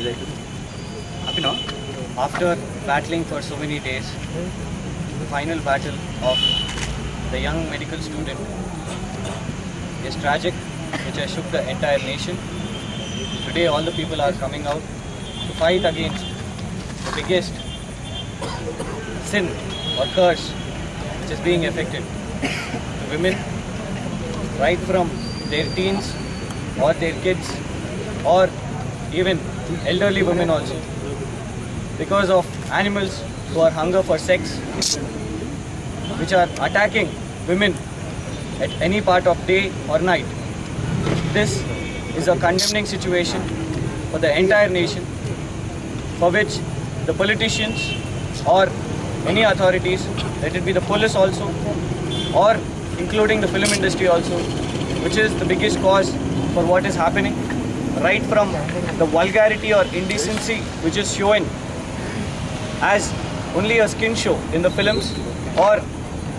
Abhinav, after battling for so many days, the final battle of the young medical student is tragic, which has shook the entire nation. Today all the people are coming out to fight against the biggest sin or curse which is being affected to women, right from their teens or their kids or even elderly women also, because of animals who are hunger for sex, which are attacking women at any part of day or night. This is a condemning situation for the entire nation, for which the politicians or any authorities, let it be the police also, or including the film industry also, which is the biggest cause for what is happening, right from the vulgarity or indecency which is shown as only a skin show in the films, or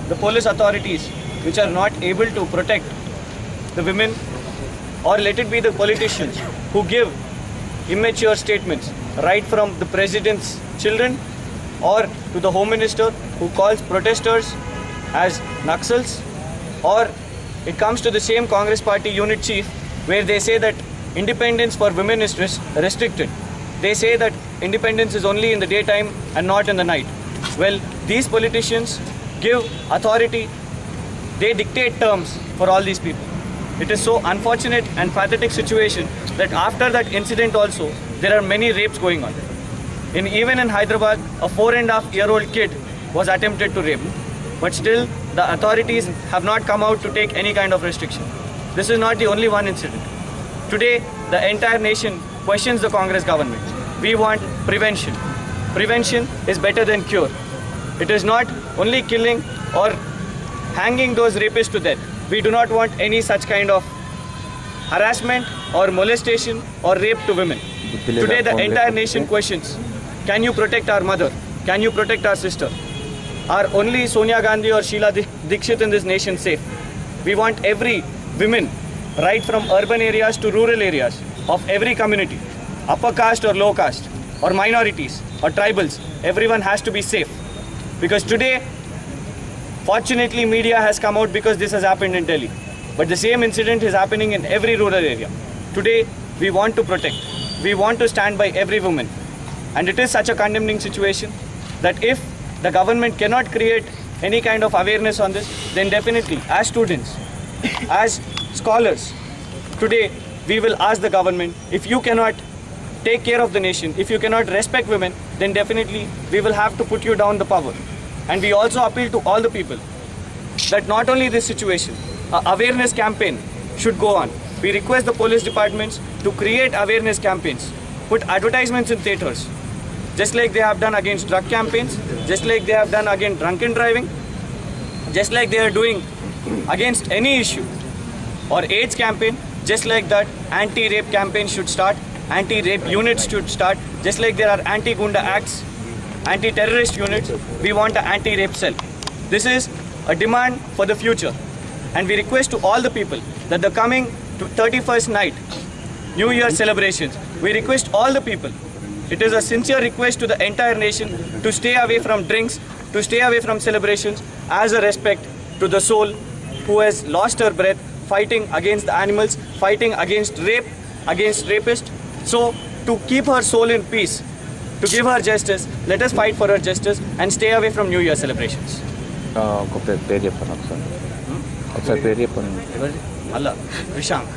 the police authorities which are not able to protect the women, or let it be the politicians who give immature statements, right from the president's children or to the home minister who calls protesters as Naxals, or it comes to the same Congress party unit chief where they say that independence for women is restricted. They say that independence is only in the daytime and not in the night. Well, these politicians give authority, they dictate terms for all these people. It is so unfortunate and pathetic situation that after that incident also, there are many rapes going on. Even in Hyderabad, a 4.5-year-old kid was attempted to rape. But still, the authorities have not come out to take any kind of restriction. This is not the only one incident. Today, the entire nation questions the Congress government. We want prevention. Prevention is better than cure. It is not only killing or hanging those rapists to death. We do not want any such kind of harassment or molestation or rape to women. Today, the entire nation questions, can you protect our mother? Can you protect our sister? Are only Sonia Gandhi or Sheila Dikshit in this nation safe? We want every woman, right from urban areas to rural areas of every community, upper caste or low caste, or minorities or tribals, everyone has to be safe. Because today, fortunately, media has come out because this has happened in Delhi. But the same incident is happening in every rural area. Today, we want to protect. We want to stand by every woman. And it is such a condemning situation that if the government cannot create any kind of awareness on this, then definitely, as students, as scholars, today we will ask the government, if you cannot take care of the nation, if you cannot respect women, then definitely we will have to put you down the power. And we also appeal to all the people that not only this situation, awareness campaign should go on. We request the police departments to create awareness campaigns, put advertisements in theatres, just like they have done against drug campaigns, just like they have done against drunken driving, just like they are doing against any issue, or AIDS campaign, just like that anti-rape campaign should start, anti-rape units should start, just like there are anti-Gunda acts, anti-terrorist units, we want an anti-rape cell. This is a demand for the future, and we request to all the people that the coming 31st night, New Year celebrations, we request all the people, it is a sincere request to the entire nation to stay away from drinks, to stay away from celebrations, as a respect to the soul who has lost her breath fighting against the animals, fighting against rape, against rapists. So, to keep her soul in peace, to give her justice, let us fight for her justice and stay away from New Year celebrations. Allah, Vishank.